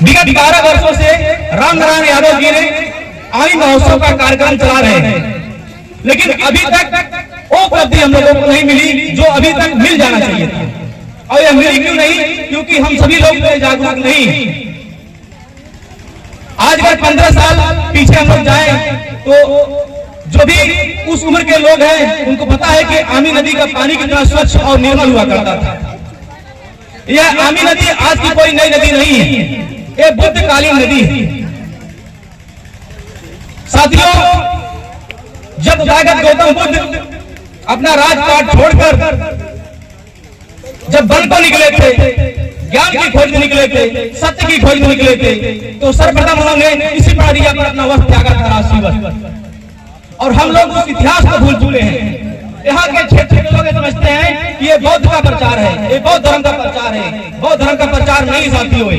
विगत 12 वर्षों से रामनारायण यादव जी ने आमी महोत्सव का कार्यक्रम चला रहे हैं, लेकिन अभी तक वो उपलब्धि हम लोगों को नहीं मिली जो अभी तक मिल जाना चाहिए था। और यह मिली क्यों नहीं? क्योंकि हम सभी लोग जागरूक नहीं। आज अगर 15 साल पीछे हम लोग जाएं तो जो भी उस उम्र के लोग हैं उनको पता है कि आमी नदी का पानी कितना स्वच्छ और निर्मल हुआ करता था। यह आमी नदी आज की कोई नई नदी नहीं है, यह बुद्धकालीन नदी है। साथियों, जब तथागत गौतम बुद्ध अपना राजपाट छोड़कर जब वन को निकले थे, ज्ञान की खोज में निकले थे, सत्य की खोज में निकले थे, तो सर्वप्रथम उन्होंने इसी पहाड़िया पर अपना वस्त्र त्यागा था, राष्ट्रीय वस्त्र। और हम लोग उस इतिहास को भूल चुके हैं। यहाँ के क्षेत्र के लोग समझते हैं कि ये बौद्ध का प्रचार है, ये बौद्ध धर्म का प्रचार है। बौद्ध धर्म का प्रचार नहीं साथियों,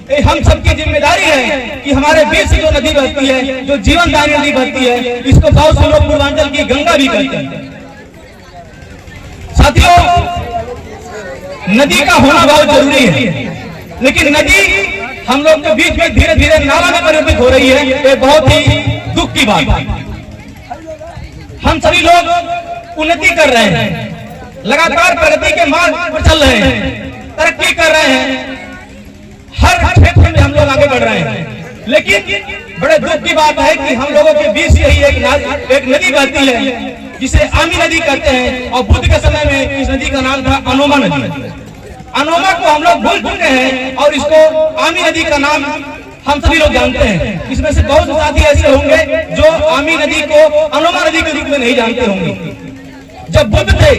ये हम सबकी जिम्मेदारी है कि हमारे बीच से जो नदी बहती है, जो जीवनदायी नदी बहती है, इसको बहुत से लोग पूर्वांचल की गंगा भी कहते हैं। साथियों, नदी का होना बहुत जरूरी है, लेकिन नदी हम लोग के बीच में धीरे धीरे नाला में परिवर्तित हो रही है। ये बहुत ही दुख की बात है। हम सभी लोग उन्नति कर रहे हैं, लगातार प्रगति के मार्ग पर चल रहे हैं, तरक्की कर रहे हैं, हर क्षेत्र में हम लोग आगे बढ़ रहे हैं। लेकिन बड़े दुख की बात है कि हम लोगों के बीच यही एक नदी बहती है जिसे आमी नदी कहते हैं। और बुद्ध के समय में इस नदी का नाम था अनोमा नदी। अनोमा को हम लोग भूल चुके हैं और इसको आमी नदी का नाम हम सभी लोग जानते हैं। इसमें से बहुत साथी ऐसे होंगे जो आमी नदी को अनोमा नदी के रूप में नहीं जानते होंगे। जब बुद्ध थे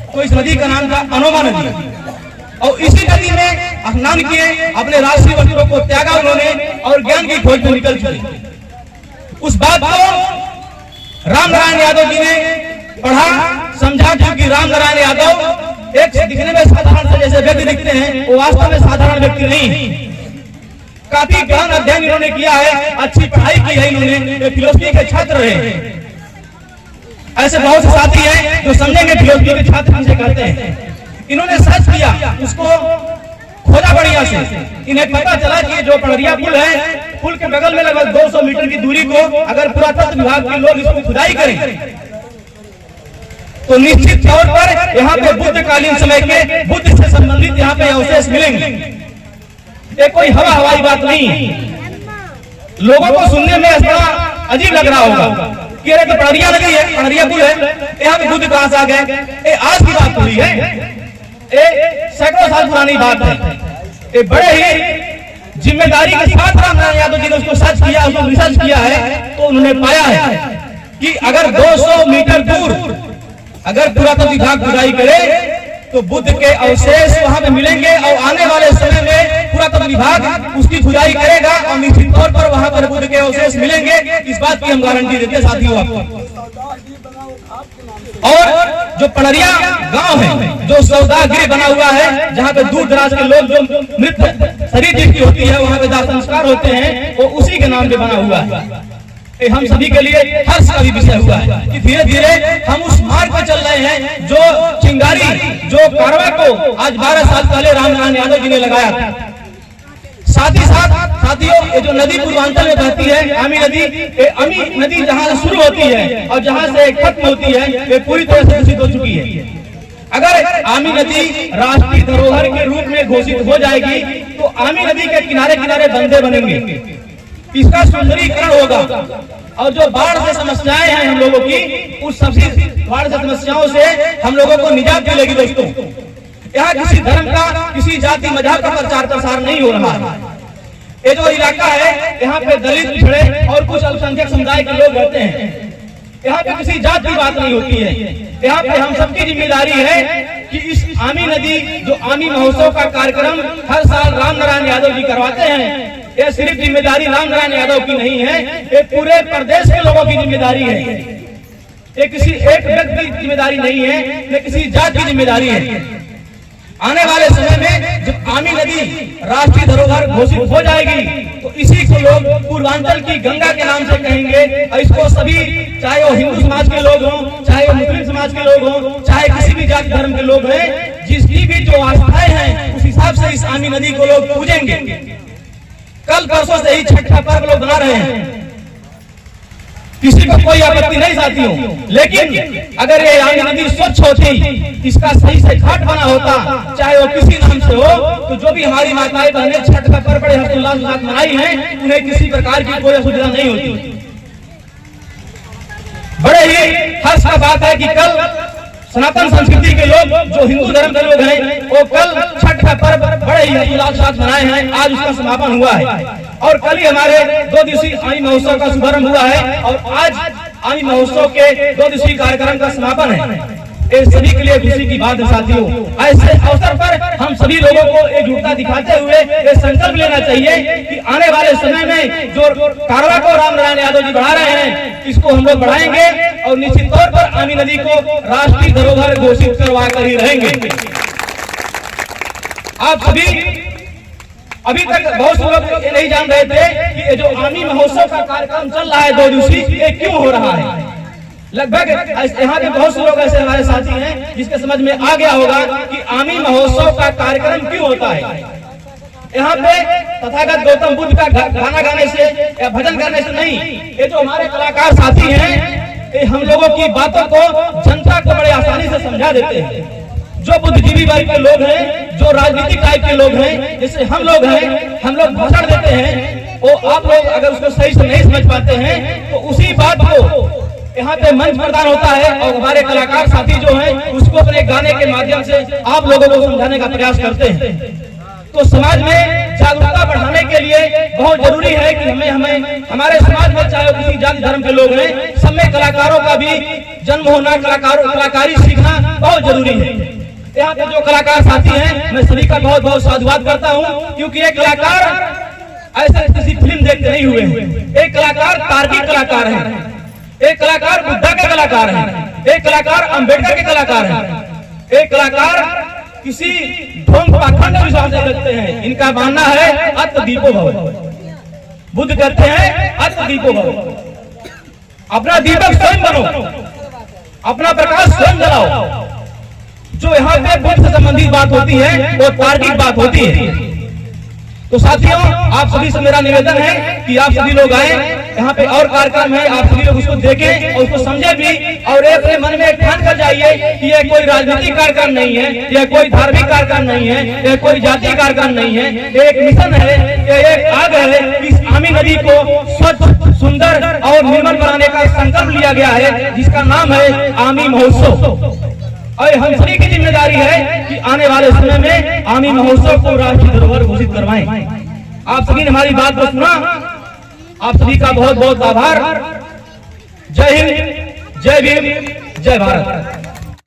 तो इस नदी का नाम था अनोमा नदी, और इसी नदी में स्नान किए, अपने राष्ट्रीय वस्त्रों को त्यागा उन्होंने और ज्ञान की खोज में निकल चुके। उस बात को रामनारायण यादव जी ने पढ़ा, समझा, क्योंकि रामनारायण यादव एक दिखने में साधारण से जैसे व्यक्ति दिखते हैं, वो वास्तव में साधारण व्यक्ति नहीं। काफी गहन अध्ययन इन्होंने किया है, अच्छी पढ़ाई की है इन्होंने, फिलोसफी के छात्र रहे। ऐसे बहुत से साथी हैं जो समझेंगे फिलोसफी के छात्र हमसे कहते हैं। इन्होंने सर्च किया, उसको खोजा बढ़िया से। इन्हें पता चला कि जो पड़रिया पुल है, पुल के बगल में लगभग 200 मीटर की दूरी को अगर पुरातत्व विभाग के लोग इसको खुदाई करें तो निश्चित तौर पर यहाँ पे बुद्धकालीन समय के बुद्ध से संबंधित यहाँ पे अवशेष मिलेंगे। ये कोई हवाई बात नहीं। लोगों को सुनने में ऐसा अजीब लग रहा होगा कि अरे तो पड़रिया नदी है, पड़रिया पुल है, यहाँ पे बुद्ध कहां से आ गए? ये आज की बात थोड़ी है, ये सैकड़ों साल पुरानी बात है। ये बड़े ही जिम्मेदारी के साथ रामनारायण यादव जी ने उसको सर्च किया, उसको रिसर्च किया है, तो उन्होंने पाया है कि अगर 200 मीटर दूर अगर पुरातत्व विभाग खुदाई करे तो बुद्ध के अवशेष वहां पे मिलेंगे। और आने वाले समय में पुरातत्व विभाग उसकी खुदाई करेगा और निश्चित तौर पर वहां पर बुद्ध के अवशेष मिलेंगे। इस बात की हम गारंटी देते साथियों आपको। और जो पड़रिया गांव है, जो सौदागिरी बना हुआ है, जहां पे दूर दराज के लोग जो मृत शरीर जिसकी होती है वहां पे दाह संस्कार होते हैं, वो उसी के नाम पे बना हुआ है। हम सभी के लिए हर्ष का भी विषय हुआ है कि धीरे धीरे हम उस मार्ग पर चल रहे हैं जो चिंगारी, जो कारवा को आज 12 साल पहले रामनारायण यादव जी ने लगाया था। साथ ही साथ साथियों, ये जो नदी पूर्वांचल में बहती है आमी नदी, ये आमी नदी जहां से शुरू होती है और जहां से खत्म होती है, ये पूरी तरह से दूषित हो चुकी है। अगर आमी नदी राष्ट्रीय धरोहर के रूप में घोषित हो जाएगी तो आमी नदी के किनारे किनारे बंदे बनेंगे, इसका सुंदरीकरण होगा। और जो बाढ़ से समस्याएं हैं हम लोगों की, उस सभी बाढ़ से समस्याओं से हम लोगों को निजात मिलेगी। दोस्तों, यहाँ किसी धर्म का, किसी जाति मजहब का प्रचार प्रसार नहीं हो रहा है। ये जो इलाका है, यहाँ पे दलित, पिछड़े और कुछ अल्पसंख्यक समुदाय के लोग रहते हैं। यहाँ पे किसी जात की बात नहीं होती है। यहाँ पे हम सबकी जिम्मेदारी है कि इस आमी नदी, जो आमी महोत्सव का कार्यक्रम हर साल रामनारायण यादव जी करवाते हैं, ये सिर्फ जिम्मेदारी रामनारायण यादव की नहीं है, ये पूरे प्रदेश के लोगों की जिम्मेदारी है। ये किसी एक व्यक्ति की जिम्मेदारी नहीं है, ये किसी जात की जिम्मेदारी है। आने वाले समय में जब आमी नदी राष्ट्रीय धरोहर घोषित हो जाएगी तो इसी को लोग पूर्वांचल की गंगा के नाम से कहेंगे। और इसको सभी, चाहे वो हिंदू समाज के लोग हों, चाहे वो मुस्लिम समाज के लोग हों, चाहे किसी भी जाति धर्म के लोग हैं, जिसकी भी जो आस्थाएं हैं उस हिसाब से इस आमी नदी को लोग पूजेंगे। कल परसों से ही छठ का पर्व लोग बना रहे हैं, किसी को कोई आपत्ति नहीं साथियों, लेकिन अगर ये आमी नदी स्वच्छ होती, इसका सही से घाट बना होता, चाहे वो किसी नाम से हो, तो जो भी हमारी माताएं बहनें छठ का पर्व बड़े हर्षोल्लास के साथ मनाई हैं, उन्हें किसी प्रकार की कोई असुविधा नहीं होती। बड़े ही हर्ष का बात है कि कल सनातन संस्कृति के लोग, जो हिंदू धर्म के लोग हैं, वो कल छठ का पर्व बड़े ही हर्षोल्लास के साथ मनाए हैं। आज उसका समापन हुआ है और कल ही हमारे 2 दिवसीय आमी महोत्सव का शुभारंभ हुआ है और आज आमी महोत्सव के 2 दिवसीय कार्यक्रम का समापन है। ये सभी के लिए खुशी की बात है साथियों। ऐसे अवसर पर हम सभी लोगों को एकजुटता दिखाते हुए ये संकल्प लेना चाहिए कि आने वाले समय में जो कारवा को रामनारायण यादव जी बढ़ा रहे हैं, इसको हम लोग बढ़ाएंगे और निश्चित तौर पर आमी नदी को राष्ट्रीय धरोहर घोषित करवा कर ही रहेंगे। आप सभी अभी तक बहुत से लोग ये नहीं जान रहे थे कि ये जो आमी महोत्सव का कार्यक्रम चल रहा है 2 दिवसीय, ये क्यों हो रहा है। लगभग यहाँ के बहुत से लोग ऐसे हमारे साथी हैं जिसके समझ में आ गया होगा कि आमी महोत्सव का कार्यक्रम क्यों होता है। यहाँ पे तथागत गौतम बुद्ध का गाना गाने से या भजन करने से नहीं, ये जो हमारे कलाकार साथी हैं, ये हम लोगों की बातों को जनता को बड़े आसानी से समझा देते हैं। जो बुद्धिजीवी वर्ग के लोग हैं, जो राजनीतिक टाइप के लोग हैं, जैसे हम लोग हैं, हम लोग भाषण देते हैं, वो आप लोग अगर उसको सही से नहीं समझ पाते हैं तो उसी बात को यहाँ पे मंच प्रदान होता है और हमारे कलाकार साथी जो हैं उसको अपने गाने के माध्यम से आप लोगों को समझाने का प्रयास करते हैं। तो समाज में जागरूकता बढ़ाने के लिए बहुत जरूरी है कि हमें हमारे समाज में चाहे किसी जाति धर्म के लोग हैं, सब में कलाकारों का भी जन्म होना, कलाकारी सीखना बहुत जरूरी है। यहाँ पे जो कलाकार साथी हैं, मैं सभी का बहुत बहुत साधुवाद करता हूँ, क्योंकि एक कलाकार ऐसे किसी फिल्म देखते नहीं हुए हैं। एक कलाकार तार्किक कलाकार है, एक कलाकार बुद्धा के कलाकार है, एक कलाकार अंबेडकर के कलाकार है, एक कलाकार किसी ढोंग पाखंड विश्वास रखते हैं। इनका मानना है अत्त दीपो भव। बुद्ध कहते हैं अत्त दीपो भव। अपना दीपक स्वयं बनो, अपना प्रकाश स्वयं जलाओ। जो यहाँ पे बुद्ध से संबंधित बात होती है वो तार्किक बात होती है। तो साथियों, आप सभी से मेरा निवेदन है कि आप सभी लोग आए, यहाँ पे और कार्यक्रम है, आप सभी लोग उसको देखें और उसको समझे भी, और अपने मन में ठान कर जाइए कि यह कोई राजनीतिक कार्यक्रम नहीं है, यह कोई धार्मिक कार्यक्रम नहीं है, यह कोई जातीय कार्यक्रम नहीं है, यह एक मिशन है, यह एक आग है। इस आमी नदी को स्वच्छ, सुंदर और निर्मल बनाने का संकल्प लिया गया है, जिसका नाम है आमी महोत्सव। और हम सभी की जिम्मेदारी है कि आने वाले समय में आमी महोत्सव को राष्ट्रीय धरोहर घोषित करवाएं। आप सभी ने हमारी बात को सुना, आप सभी का बहुत बहुत आभार। जय हिंद, जय भीम, जय भारत।